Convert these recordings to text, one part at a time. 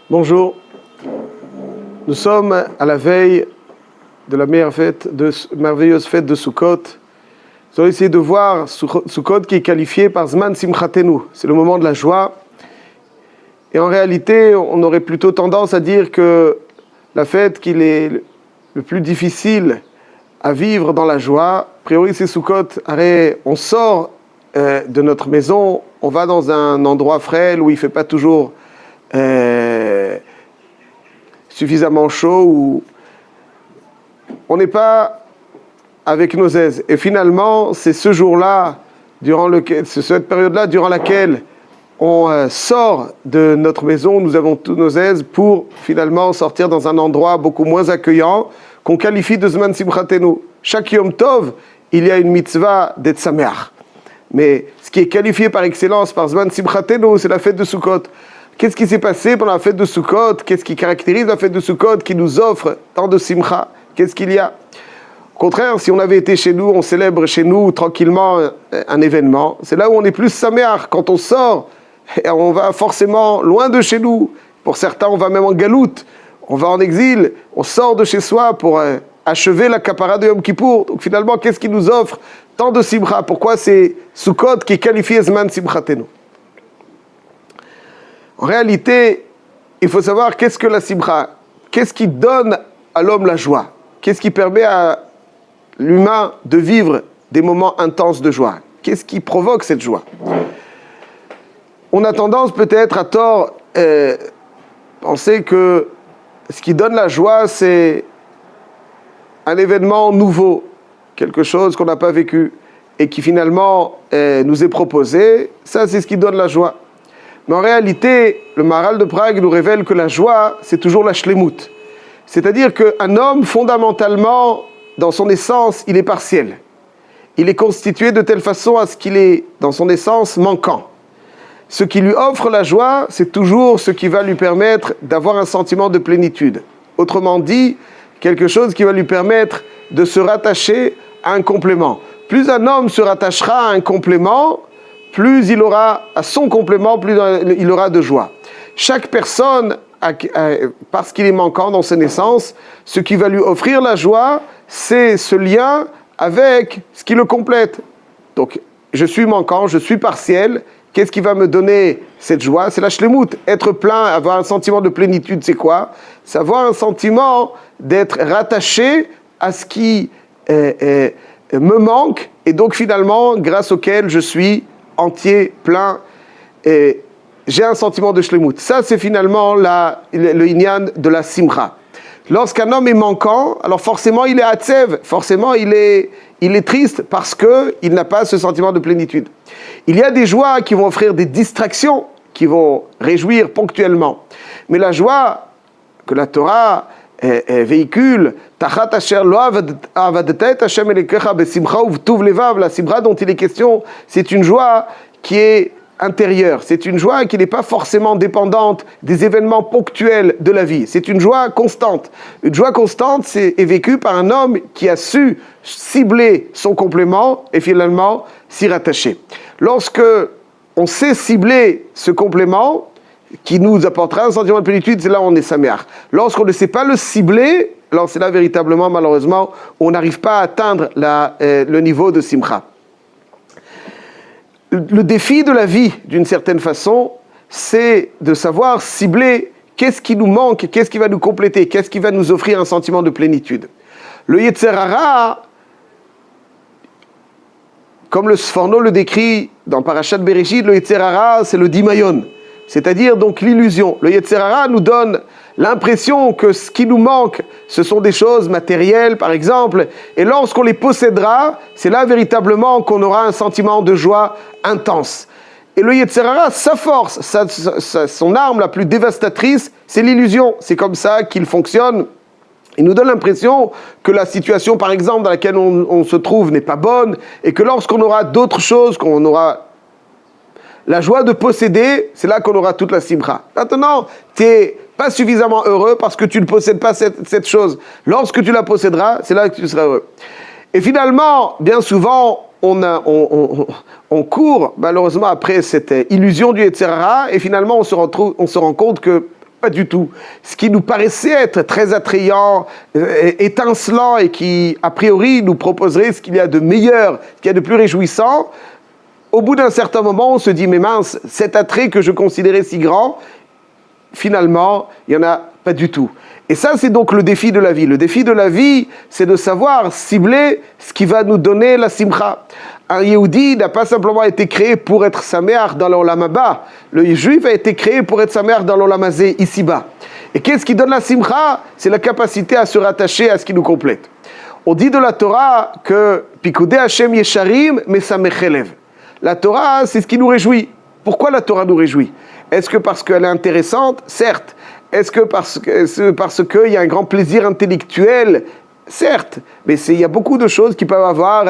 Bonjour, nous sommes à la veille de la merveilleuse fête de Sukkot. Nous allons essayer de voir Sukkot qui est qualifié par Zman Simchatenu, c'est le moment de la joie. Et en réalité, on aurait plutôt tendance à dire que la fête qu'il est le plus difficile à vivre dans la joie, a priori c'est Sukkot. On sort de notre maison, on va dans un endroit frêle où il ne fait pas toujours suffisamment chaud, où on n'est pas avec nos aises. Et finalement, c'est ce jour-là, c'est cette période-là durant laquelle on sort de notre maison, nous avons tous nos aises pour finalement sortir dans un endroit beaucoup moins accueillant, qu'on qualifie de Zman Simchatenu. Chaque Yom Tov, il y a une mitzvah d'être sameach. Mais ce qui est qualifié par excellence par Zman Simchatenu, c'est la fête de Sukkot. Qu'est-ce qui s'est passé pendant la fête de Sukkot? Qu'est-ce qui caractérise la fête de Sukkot, qui nous offre tant de simcha? Qu'est-ce qu'il y a? Au contraire, si on avait été chez nous, on célèbre chez nous tranquillement un événement. C'est là où on est plus sameach. Quand on sort, on va forcément loin de chez nous. Pour certains, on va même en galoute. On va en exil. On sort de chez soi pour achever la kapara de Yom Kippour. Donc finalement, qu'est-ce qui nous offre tant de simcha? Pourquoi c'est Sukkot qui est qualifié Zman Simchatenu? En réalité, il faut savoir qu'est-ce que la simcha, qu'est-ce qui donne à l'homme la joie, qu'est-ce qui permet à l'humain de vivre des moments intenses de joie, qu'est-ce qui provoque cette joie. On a tendance peut-être à tort penser que ce qui donne la joie, c'est un événement nouveau, quelque chose qu'on n'a pas vécu et qui finalement nous est proposé. Ça, c'est ce qui donne la joie. Mais en réalité, le Maharal de Prague nous révèle que la joie, c'est toujours la shlemut. C'est-à-dire qu'un homme, fondamentalement, dans son essence, il est partiel. Il est constitué de telle façon à ce qu'il est, dans son essence, manquant. Ce qui lui offre la joie, c'est toujours ce qui va lui permettre d'avoir un sentiment de plénitude. Autrement dit, quelque chose qui va lui permettre de se rattacher à un complément. Plus un homme se rattachera à un complément, plus il aura à son complément, plus il aura de joie. Chaque personne, parce qu'il est manquant dans ses naissances, ce qui va lui offrir la joie, c'est ce lien avec ce qui le complète. Donc, je suis manquant, je suis partiel. Qu'est-ce qui va me donner cette joie? C'est la shlemut. Être plein, avoir un sentiment de plénitude, c'est quoi? C'est avoir un sentiment d'être rattaché à ce qui me manque, et donc finalement, grâce auquel je suis entier, plein, et j'ai un sentiment de shlemut. Ça, c'est finalement le inyan de la simcha. Lorsqu'un homme est manquant, alors forcément il est atzev, forcément il est triste parce qu'il n'a pas ce sentiment de plénitude. Il y a des joies qui vont offrir des distractions, qui vont réjouir ponctuellement. Mais la joie que la Torah véhicule, Tachat asher lo avadta et Hashem elekecha besimcha uvtuv levav, la simcha dont il est question, c'est une joie qui est intérieure, c'est une joie qui n'est pas forcément dépendante des événements ponctuels de la vie, c'est une joie constante. Une joie constante est vécue par un homme qui a su cibler son complément et finalement s'y rattacher. Lorsque on sait cibler ce complément, qui nous apportera un sentiment de plénitude, c'est là où on est sameach. Lorsqu'on ne sait pas le cibler, alors c'est là véritablement, malheureusement, on n'arrive pas à atteindre le niveau de simcha. Le défi de la vie, d'une certaine façon, c'est de savoir cibler qu'est-ce qui nous manque, qu'est-ce qui va nous compléter, qu'est-ce qui va nous offrir un sentiment de plénitude. Le Yetzer Hara, comme le Sforno le décrit dans Parashat Bereshit, le Yetzer Hara, c'est le Dimayon. C'est-à-dire donc l'illusion. Le Yetzer Hara nous donne l'impression que ce qui nous manque, ce sont des choses matérielles, par exemple, et lorsqu'on les possédera, c'est là véritablement qu'on aura un sentiment de joie intense. Et le Yetzer Hara, sa force, son arme la plus dévastatrice, c'est l'illusion. C'est comme ça qu'il fonctionne. Il nous donne l'impression que la situation, par exemple, dans laquelle on se trouve n'est pas bonne, et que lorsqu'on aura d'autres choses, qu'on aura la joie de posséder, c'est là qu'on aura toute la simcha. Maintenant, tu n'es pas suffisamment heureux parce que tu ne possèdes pas cette chose. Lorsque tu la posséderas, c'est là que tu seras heureux. Et finalement, bien souvent, on court malheureusement après cette illusion du Yetzer Hara, et finalement on se rend compte que Pas du tout. Ce qui nous paraissait être très attrayant, étincelant et qui, a priori, nous proposerait ce qu'il y a de meilleur, ce qu'il y a de plus réjouissant, au bout d'un certain moment, on se dit, mais mince, cet attrait que je considérais si grand, finalement, il n'y en a pas du tout. Et ça, c'est donc le défi de la vie. Le défi de la vie, c'est de savoir cibler ce qui va nous donner la simcha. Un Yehudi n'a pas simplement été créé pour être saméach dans l'olam haba. Le juif a été créé pour être saméach dans l'olam hazé, ici-bas. Et qu'est-ce qui donne la simcha? C'est la capacité à se rattacher à ce qui nous complète. On dit de la Torah que Pikudei Hashem Yesharim Mesamechelev. La Torah, c'est ce qui nous réjouit. Pourquoi la Torah nous réjouit? Est-ce que parce qu'elle est intéressante? Certes. Est-ce que parce qu'il y a un grand plaisir intellectuel? Certes, mais il y a beaucoup de choses qui peuvent avoir,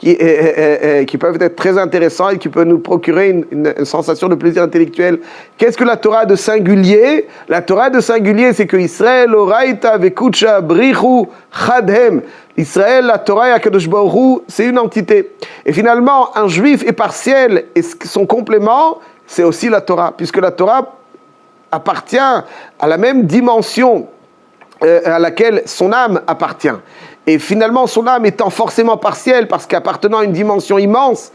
qui peuvent être très intéressantes et qui peuvent nous procurer une sensation de plaisir intellectuel. Qu'est-ce que la Torah a de singulier? La Torah de singulier, c'est que Israël, Oraita, Vekucha, Brichu, Chadhem. Israël, la Torah et Akadosh Baruch Hu, c'est une entité. Et finalement, un juif est partiel et son complément, c'est aussi la Torah, puisque la Torah appartient à la même dimension à laquelle son âme appartient. Et finalement, son âme étant forcément partielle, parce qu'appartenant à une dimension immense,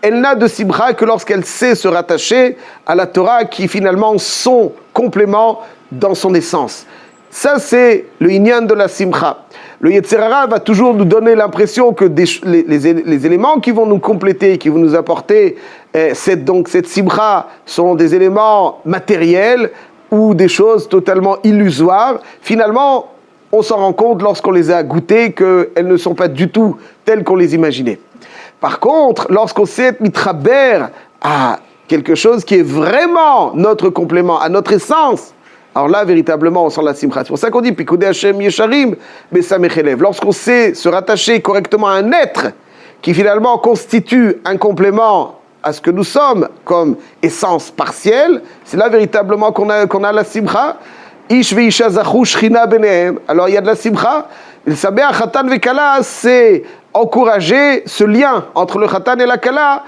elle n'a de simcha que lorsqu'elle sait se rattacher à la Torah, qui est finalement son complément dans son essence. Ça, c'est le inyan de la simcha. Le Yetzer Hara va toujours nous donner l'impression que les éléments qui vont nous compléter, qui vont nous apporter cette simcha, sont des éléments matériels, ou des choses totalement illusoires. Finalement, on s'en rend compte lorsqu'on les a goûtées qu'elles ne sont pas du tout telles qu'on les imaginait. Par contre, lorsqu'on s'est mitraber à quelque chose qui est vraiment notre complément, à notre essence, alors là, véritablement, on sent la simcha. C'est pour ça qu'on dit, Pikudei Hashem Yesharim, Mesamechelev. Lorsqu'on sait se rattacher correctement à un être qui finalement constitue un complément à ce que nous sommes comme essence partielle, c'est là véritablement qu'on a la simcha. Ish ve'isha zachu shchina benehem. Alors il y a de la simcha. Le sameach chatan ve'kala, c'est encourager ce lien entre le chatan et la kala,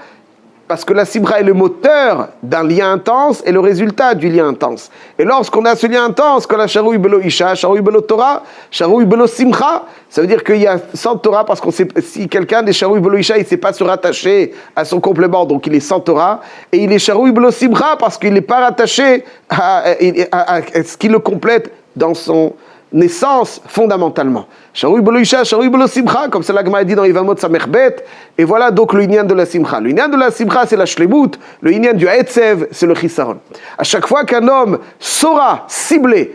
parce que la simcha est le moteur d'un lien intense et le résultat du lien intense. Et lorsqu'on a ce lien intense, quand la sharouy belo isha, sharouy belo Torah, sharouy belo simcha, ça veut dire qu'il y a sans Torah, parce qu'on sait, si quelqu'un des sharouy belo isha, il ne sait pas se rattacher à son complément, donc il est sans Torah, et il est sharouy belo simcha, parce qu'il n'est pas rattaché à ce qui le complète dans son naissance fondamentalement. Sharouy belo isha, sharouy belo simcha, comme ça la Gemara dit dans Yevamot Samechbet. Et voilà donc le inyan de la simcha. Le inyan de la simcha, c'est la shlemut. Le inyan du haetzev, c'est le chisaron. À chaque fois qu'un homme saura cibler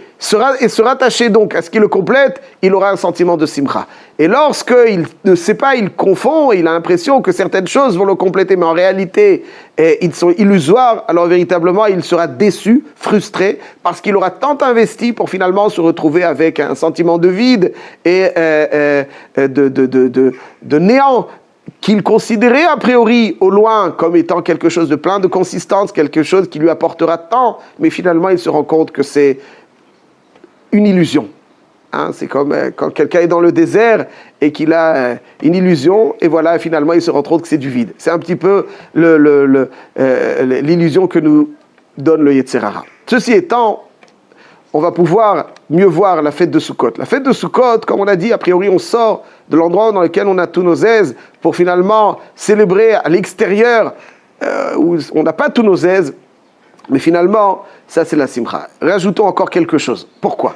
et se rattacher donc à ce qui le complète, il aura un sentiment de simcha. Et lorsqu'il ne sait pas, il confond, il a l'impression que certaines choses vont le compléter, mais en réalité, ils sont illusoires, alors véritablement, il sera déçu, frustré, parce qu'il aura tant investi pour finalement se retrouver avec un sentiment de vide et de néant, qu'il considérait a priori au loin comme étant quelque chose de plein de consistance, quelque chose qui lui apportera tant, mais finalement il se rend compte que c'est une illusion. Hein, c'est comme quand quelqu'un est dans le désert et qu'il a une illusion, et voilà, finalement il se rend compte que c'est du vide. C'est un petit peu l'illusion que nous donne le Yetzer Hara. Ceci étant, on va pouvoir mieux voir la fête de Sukkot. La fête de Sukkot, comme on a dit, a priori, on sort de l'endroit dans lequel on a tous nos aises pour finalement célébrer à l'extérieur où on n'a pas tous nos aises, mais finalement, ça c'est la simcha. Rajoutons encore quelque chose. Pourquoi?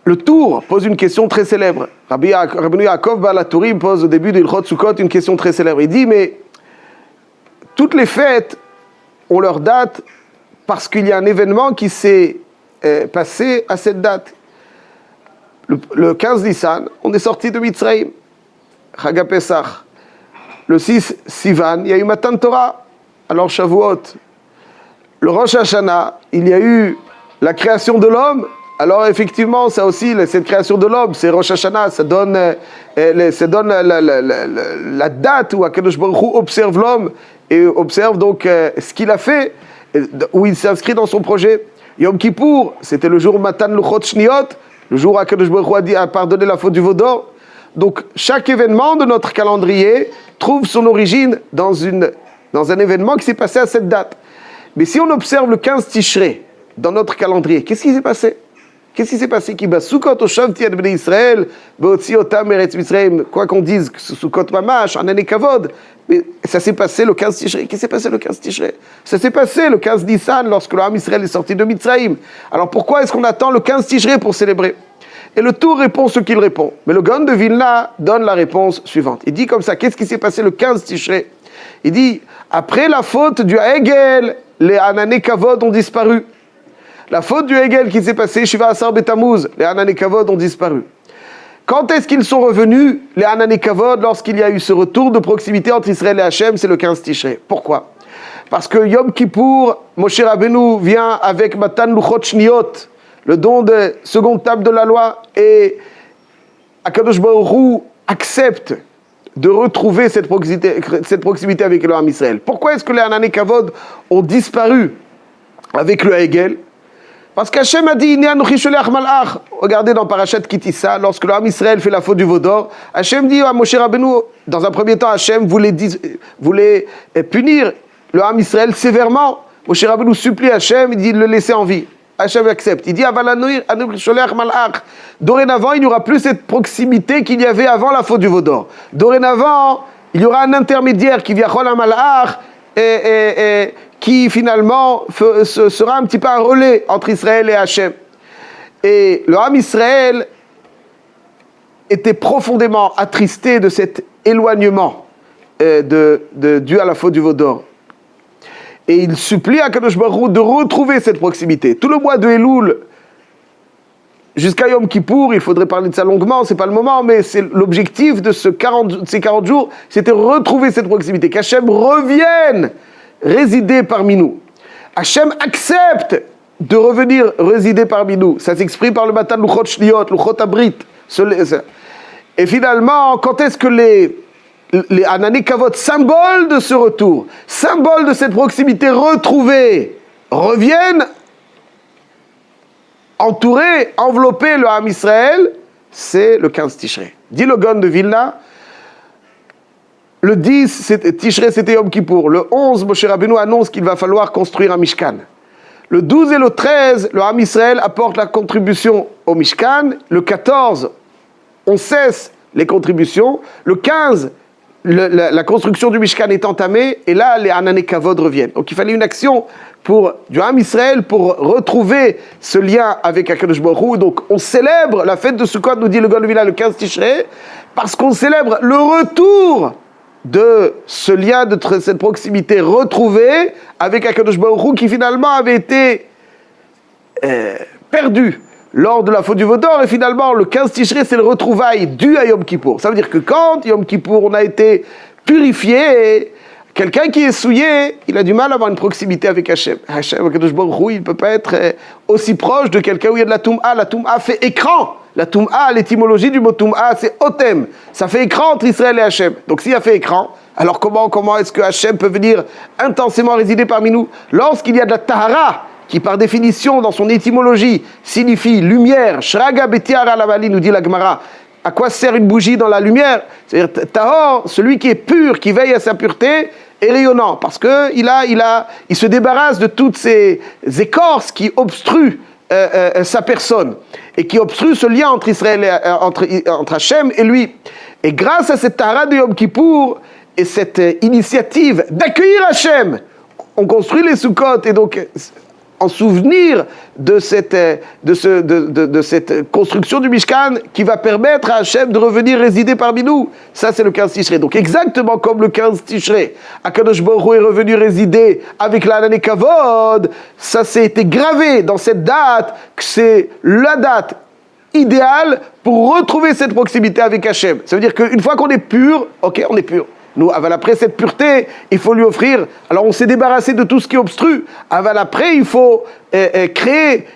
Le Tour pose une question très célèbre. Rabbi Yaakov Baal HaTurim pose au début de Ilchot Sukkot une question très célèbre. Il dit, mais toutes les fêtes ont leur date parce qu'il y a un événement qui s'est passé à cette date. Le 15 Nissan, on est sorti de Mitzrayim, Chag HaPesach. Le 6 Sivan, il y a eu Matan Torah. Alors Shavuot. Le Rosh Hashanah, il y a eu la création de l'homme. Alors effectivement, ça aussi, cette création de l'homme, c'est Rosh Hashanah, ça donne la date où Akadosh Baruch Hu observe l'homme et observe donc ce qu'il a fait, où il s'inscrit dans son projet. Yom Kippour, c'était le jour Matan Luchot Shniot, le jour où Akadosh Baruch Hu a pardonné la faute du veau d'or. Donc chaque événement de notre calendrier trouve son origine dans un événement qui s'est passé à cette date. Mais si on observe le 15 Tishrei dans notre calendrier, qu'est-ce qui s'est passé? Qu'est-ce qui s'est passé? Qui Sukkot Oshavti ad Bnei Israël, Beotzi Otam Eretz Mitzrayim, quoi qu'on dise, Sukkot Mamash, en année Kavod, mais ça s'est passé le 15 Tishrei. Qu'est-ce qui s'est passé le 15 Tishrei? Ça s'est passé le 15 Nissan, lorsque le Ham Israël est sorti de Mitzrayim. Alors pourquoi est-ce qu'on attend le 15 Tishrei pour célébrer? Et le Tour répond ce qu'il répond. Mais le Gaon de Vilna donne la réponse suivante. Il dit comme ça, qu'est-ce qui s'est passé le 15 Tishrei? Il dit, après la faute du Hegel, les Anané Kavod ont disparu. La faute du Hegel qui s'est passée, Shiva Asar Betamuz, les Anané Kavod ont disparu. Quand est-ce qu'ils sont revenus, les Anané Kavod, lorsqu'il y a eu ce retour de proximité entre Israël et Hachem? C'est le 15 Tishrei. Pourquoi? Parce que Yom Kippour, Moshe Rabbeinu vient avec Matan Luchot Shniot, le don de seconde table de la loi, et Akadosh Baruch Hu accepte de retrouver cette proximité avec le Ham Israël. Pourquoi est-ce que les Anané Kavod ont disparu avec le Hegel? Parce qu'Hachem a dit, regardez dans Parashat Kitissa, lorsque le Ham Israël fait la faute du Vaudor, Hachem dit à Moshe Rabbeinu, dans un premier temps, Hachem voulait punir le Ham Israël sévèrement. Moshe Rabbeinu supplie Hachem, il dit de le laisser en vie. Hachem accepte. Il dit, dorénavant, il n'y aura plus cette proximité qu'il y avait avant la faute du Vaudor. Dorénavant, il y aura un intermédiaire qui vient Chol HaMalach et qui finalement sera un petit peu un relais entre Israël et Hachem. Et le Ham Israël était profondément attristé de cet éloignement dû à la faute du Vaudor. Et il supplie à Kadosh Baruch Hu de retrouver cette proximité. Tout le mois de Elul, jusqu'à Yom Kippour, il faudrait parler de ça longuement, c'est pas le moment, mais c'est l'objectif de ces 40 jours, c'était retrouver cette proximité, qu'Hachem revienne résider parmi nous. Hachem accepte de revenir résider parmi nous. Ça s'exprime par le Matan Luchot Shniot, Luchot Abrit. Et finalement, quand est-ce que les Anané Kavod, symbole de ce retour, symbole de cette proximité retrouvée, reviennent entourer, envelopper le Ham Israël? C'est le 15 Tishrei. Dit le Gaon de Vilna, le 10 Tishrei c'était Yom Kippour. Le 11, Moshe Rabbeinu annonce qu'il va falloir construire un Mishkan. Le 12 et le 13, le Ham Israël apporte la contribution au Mishkan. Le 14, on cesse les contributions. Le 15, la construction du Mishkan est entamée, et là, les Anané Kavod reviennent. Donc il fallait une action du Ham Israël pour retrouver ce lien avec Akadosh Baruch Hu. Donc on célèbre la fête de Sukkot, nous dit le Gaon de Vilna, le 15 Tishrei, parce qu'on célèbre le retour de ce lien, de cette proximité retrouvée avec Akadosh Baruch Hu, qui finalement avait été perdu lors de la faute du Vaudor, et finalement le 15 Tishrei c'est le retrouvail dû à Yom Kippour. Ça veut dire que quand Yom Kippour on a été purifié, quelqu'un qui est souillé, il a du mal à avoir une proximité avec Hachem. Hachem, Akadosh Baruch Hu, il ne peut pas être aussi proche de quelqu'un où il y a de la Toum'a. La Toum'a fait écran. La Toum'a, l'étymologie du mot Toum'a, c'est Otem. Ça fait écran entre Israël et Hachem. Donc s'il a fait écran, alors comment est-ce que Hachem peut venir intensément résider parmi nous? Lorsqu'il y a de la Tahara, qui par définition dans son étymologie signifie lumière, Shraga betiara lavali, nous dit la Gemara. À quoi sert une bougie dans la lumière? C'est-à-dire Tahor, celui qui est pur, qui veille à sa pureté, est rayonnant, parce que il se débarrasse de toutes ces écorces qui obstruent sa personne et qui obstruent ce lien entre Israël et, entre Hachem et lui. Et grâce à cette Tahara de Yom Kippour et cette initiative d'accueillir Hachem, on construit les Sukkot, et donc en souvenir de cette construction du Mishkan qui va permettre à Hachem de revenir résider parmi nous. Ça, c'est le 15 Tishrei. Donc, exactement comme le 15 Tishrei, Akadosh Baruch Hu est revenu résider avec l'Anané Kavod, ça s'est été gravé dans cette date, que c'est la date idéale pour retrouver cette proximité avec Hachem. Ça veut dire qu'une fois qu'on est pur, ok, on est pur. Nous, après cette pureté, il faut lui offrir. Alors on s'est débarrassé de tout ce qui obstrue. Après, il faut créer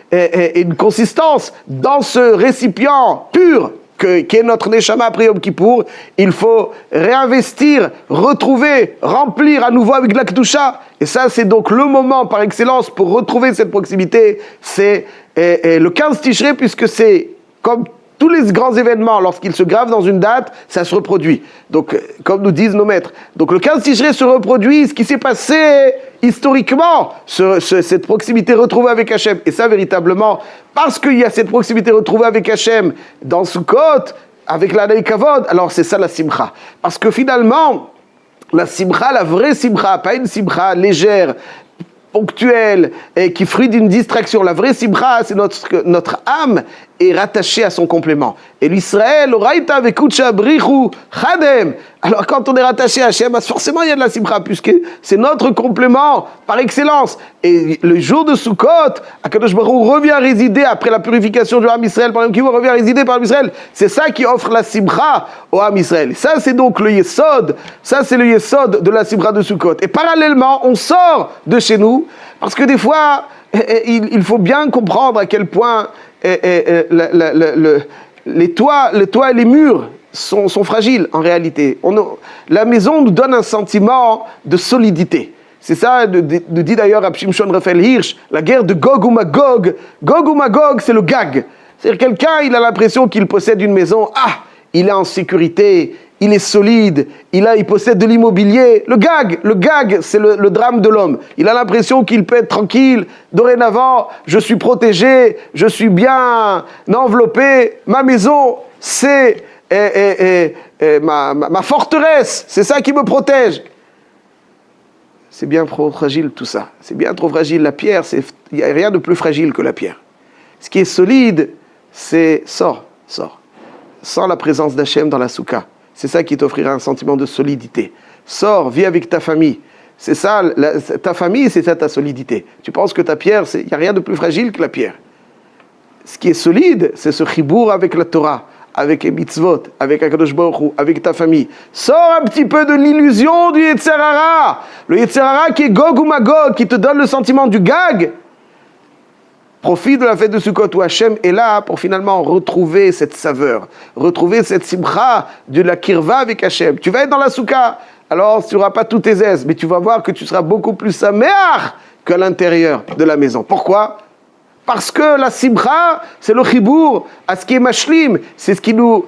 une consistance dans ce récipient pur qui est notre Neshama après Yom Kippour. Il faut réinvestir, retrouver, remplir à nouveau avec de la Kedusha. Et ça, c'est donc le moment par excellence pour retrouver cette proximité. C'est le 15 Tishrei, puisque c'est comme tous tous les grands événements, lorsqu'ils se gravent dans une date, ça se reproduit. Donc, comme nous disent nos maîtres. Donc, le 15 Tishrei se reproduit, ce qui s'est passé historiquement, cette proximité retrouvée avec Hachem. Et ça, véritablement, parce qu'il y a cette proximité retrouvée avec Hachem dans Sukkot, avec la Ney Kavod, alors c'est ça la simcha. Parce que finalement, la simcha, la vraie simcha, pas une simcha légère, ponctuelle, et qui fruit d'une distraction. La vraie simcha, c'est notre âme est rattachée à son complément. Et l'Israël, oraita vekucha brichu chadem. Alors quand on est rattaché à Hachem, forcément il y a de la simcha, puisque c'est notre complément par excellence. Et le jour de Sukkot, Akadosh Baruch Hu revient résider après la purification du Ham Israël, par exemple, qui revient résider par Israël. C'est ça qui offre la simcha au Ham Israël. Ça c'est donc le yesod, ça c'est le yesod de la simcha de Sukkot. Et parallèlement, on sort de chez nous, parce que des fois, il faut bien comprendre à quel point les toits et les murs sont fragiles en réalité. La maison nous donne un sentiment de solidité. C'est ça, nous dit d'ailleurs Rab Shimshon Raphaël Hirsch, la guerre de Gog ou Magog. Gog ou Magog, c'est le gag. C'est-à-dire quelqu'un, il a l'impression qu'il possède une maison, il est en sécurité, il est solide, il possède de l'immobilier. Le gag, c'est le drame de l'homme. Il a l'impression qu'il peut être tranquille. Dorénavant, je suis protégé, je suis bien enveloppé. Ma maison, c'est ma forteresse. C'est ça qui me protège. C'est bien trop fragile tout ça. C'est bien trop fragile. La pierre, il n'y a rien de plus fragile que la pierre. Ce qui est solide, c'est sors. Sans la présence d'Hachem dans la soukha. C'est ça qui t'offrira un sentiment de solidité. Sors, vis avec ta famille. C'est ça, ta famille, c'est ça ta solidité. Tu penses que ta pierre, il n'y a rien de plus fragile que la pierre. Ce qui est solide, c'est ce chibour avec la Torah, avec les mitzvot, avec Akadosh Baruch Hu, avec ta famille. Sors un petit peu de l'illusion du Yetzer Hara. Le Yetzer Hara qui est Gog ou Magog, qui te donne le sentiment du gag. Profite de la fête de Sukkot où Hachem est là pour finalement retrouver cette saveur, retrouver cette simcha de la kirva avec Hachem. Tu vas être dans la soukha, alors tu n'auras pas tous tes aises, mais tu vas voir que tu seras beaucoup plus sameach qu'à l'intérieur de la maison. Pourquoi ? Parce que la simcha, c'est le chibour à ce qui est mashlim, c'est ce qui nous...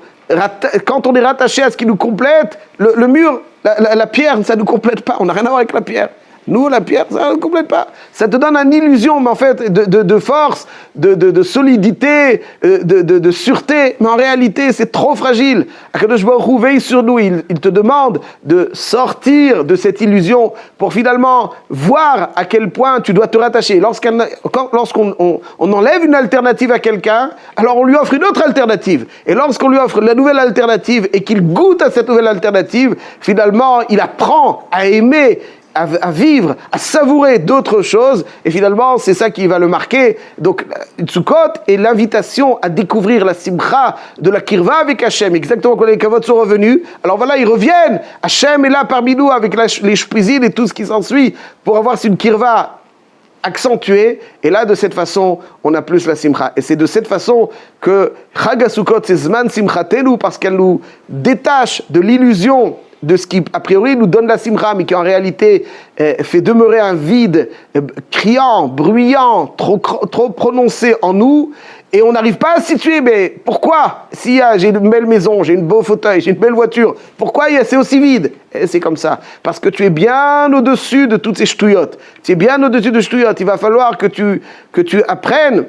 Quand on est rattaché à ce qui nous complète, le mur, la pierre, ça ne nous complète pas, on n'a rien à voir avec la pierre. Nous, la pierre, ça ne complète pas. Ça te donne une illusion, mais en fait, de force, de solidité, de sûreté. Mais en réalité, c'est trop fragile. Akadosh Baruch Hu veille sur nous. Il te demande de sortir de cette illusion pour finalement voir à quel point tu dois te rattacher. Lorsqu'on enlève une alternative à quelqu'un, alors on lui offre une autre alternative. Et lorsqu'on lui offre la nouvelle alternative et qu'il goûte à cette nouvelle alternative, finalement, il apprend à aimer, à vivre, à savourer d'autres choses, et finalement c'est ça qui va le marquer. Donc Sukkot est l'invitation à découvrir la simcha de la kirva avec Hachem, exactement quand les kavod sont revenus. Alors voilà, ils reviennent, Hachem est là parmi nous avec les shpizin et tout ce qui s'ensuit pour avoir une kirva accentuée, et là de cette façon on a plus la simcha, et c'est de cette façon que Chag HaSukkot c'est Zman Simchatenu, parce qu'elle nous détache de l'illusion de ce qui, a priori, nous donne la simcha, mais qui en réalité fait demeurer un vide criant, bruyant, trop prononcé en nous, et on n'arrive pas à situer, mais pourquoi ? Si j'ai une belle maison, j'ai un beau fauteuil, j'ai une belle voiture, pourquoi c'est aussi vide ? Et c'est comme ça, parce que tu es bien au-dessus de toutes ces ch'touillottes. Tu es bien au-dessus de ch'touillottes. Il va falloir que tu apprennes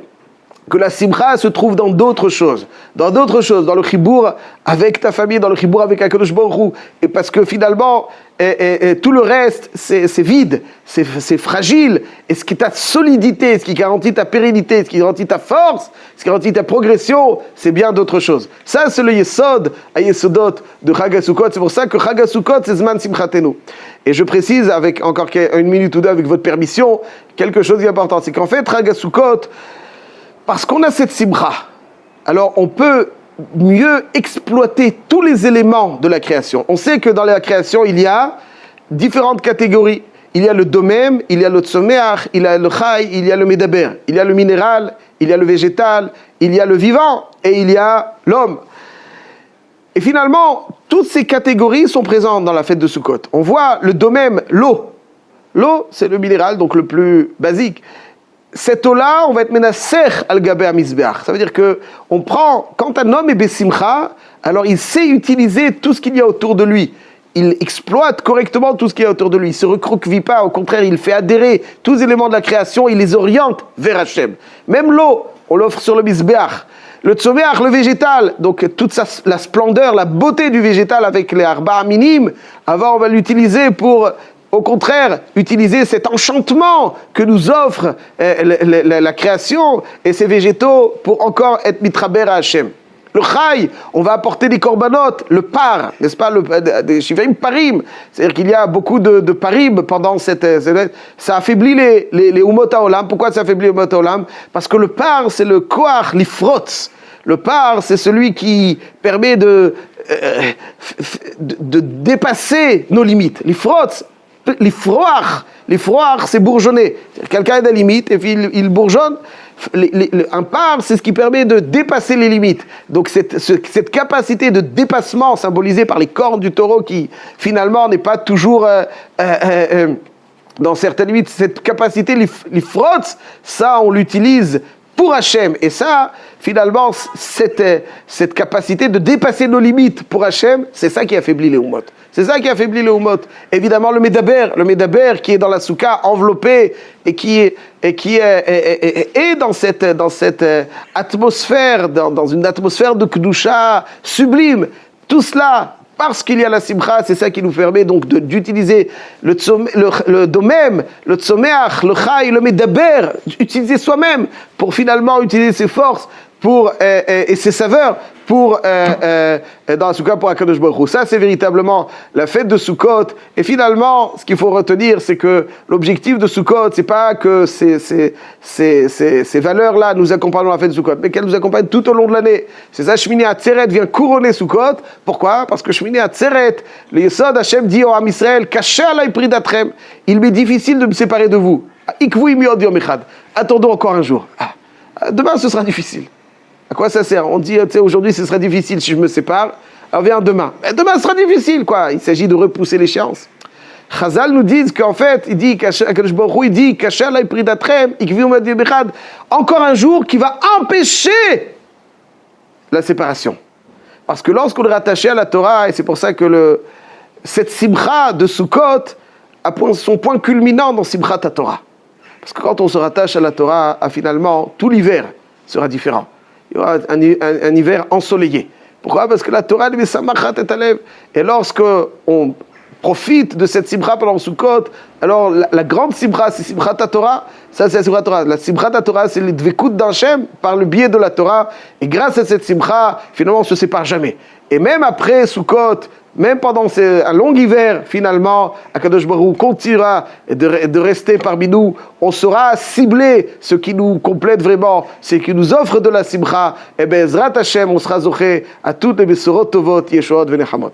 que la simcha se trouve dans d'autres choses, dans le chibour avec ta famille, dans le chibour avec Akadosh Baruch Hu, et parce que finalement, tout le reste, c'est vide, c'est fragile, et ce qui est ta solidité, ce qui garantit ta pérennité, ce qui garantit ta force, ce qui garantit ta progression, c'est bien d'autres choses. Ça, c'est le yesod, à yesodot de Chag HaSukkot. C'est pour ça que Chag HaSukkot, c'est Zman Simchatenu. Et je précise, avec encore une minute ou deux, avec votre permission, quelque chose d'important, c'est qu'en fait, Chag HaSukkot, parce qu'on a cette simcha, alors on peut mieux exploiter tous les éléments de la création. On sait que dans la création, il y a différentes catégories. Il y a le domem, il y a le tzomeach, il y a le chai, il y a le medaber. Il y a le minéral, il y a le végétal, il y a le vivant et il y a l'homme. Et finalement, toutes ces catégories sont présentes dans la fête de Sukkot. On voit le domem, l'eau. L'eau, c'est le minéral, donc le plus basique. cette eau-là, on va être menasser al gabé hamizbeach. Ça veut dire que on prend, quand un homme est besimcha, alors il sait utiliser tout ce qu'il y a autour de lui. Il exploite correctement tout ce qu'il y a autour de lui. Il ne se recroqueville pas, au contraire, il fait adhérer tous les éléments de la création, il les oriente vers Hachem. Même l'eau, on l'offre sur le mizbeach. Le tzomeach, le végétal, donc toute la splendeur, la beauté du végétal avec les arba minimes, avant on va l'utiliser pour, au contraire, utiliser cet enchantement que nous offre la création et ces végétaux pour encore être mitraber à Hachem. Le chai, on va apporter des corbanotes, le par, n'est-ce pas, des shivaim parim, c'est-à-dire qu'il y a beaucoup de parim pendant ça affaiblit les umot haolam. Pourquoi ça affaiblit les umot haolam? Parce que le par, c'est le koach lifrotz. Le par, c'est celui qui permet de dépasser nos limites. Lifrotz, l'ifroach, c'est bourgeonner. Quelqu'un a des limites et puis il bourgeonne. Un par, c'est ce qui permet de dépasser les limites. Donc cette capacité de dépassement symbolisée par les cornes du taureau qui finalement n'est pas toujours dans certaines limites, cette capacité, les frottes, ça on l'utilise pour Hachem. Et ça, finalement, cette capacité de dépasser nos limites pour Hachem, c'est ça qui affaiblit les Umot. C'est ça qui affaiblit les Umot. Évidemment, le Medaber qui est dans la Souka, enveloppé, et qui est dans cette atmosphère, dans une atmosphère de Kedusha sublime. Tout cela, parce qu'il y a la Simcha, c'est ça qui nous permet donc d'utiliser le domem, le tzomeach, le chai, le medaber, utiliser soi-même pour finalement utiliser ses forces et ses saveurs dans la Soukha pour Akadosh Baruch Hu. Ça, c'est véritablement la fête de Sukkot. Et finalement, ce qu'il faut retenir, c'est que l'objectif de Sukkot, c'est pas que ces valeurs-là nous accompagnent dans la fête de Sukkot, mais qu'elles nous accompagnent tout au long de l'année. C'est ça, Shmini Atzeret vient couronner Sukkot. Pourquoi? Parce que Shmini Atzeret, le Yesod Hashem dit au Am Israël, Kaché alay pridatrem, il m'est difficile de me séparer de vous. Ikvu imi od yom echad. Attendons encore un jour. Demain, ce sera difficile. À quoi ça sert? On dit, tu sais, aujourd'hui, ce sera difficile si je me sépare. Alors viens demain. Mais demain, ce sera difficile, quoi. Il s'agit de repousser l'échéance. Chazal nous dit qu'en fait, il dit, Akadosh Baruch Hu, il dit, encore un jour qui va empêcher la séparation. Parce que lorsqu'on est rattaché à la Torah, et c'est pour ça que cette simcha de Sukkot a son point culminant dans Simchat Torah. Parce que quand on se rattache à la Torah, finalement, tout l'hiver sera différent. Il y aura un hiver ensoleillé. Pourquoi? Parce que la Torah, elle est samachat et alev. Et lorsque on profite de cette simcha pendant Sukkot, alors la grande simcha, c'est Simchat Torah. Ça, c'est la Simchat Torah. La Simchat Torah, c'est le dvekut d'Hachem par le biais de la Torah. Et grâce à cette simcha, finalement, on ne se sépare jamais. Et même après Sukkot, même pendant un long hiver, finalement, Akadosh Baruch Hu continuera de rester parmi nous. On saura cibler ce qui nous complète vraiment, ce qui nous offre de la simcha. Et bien, Zrat Hashem, on sera zoché à toutes les besorot tovot, yeshuot venechamot.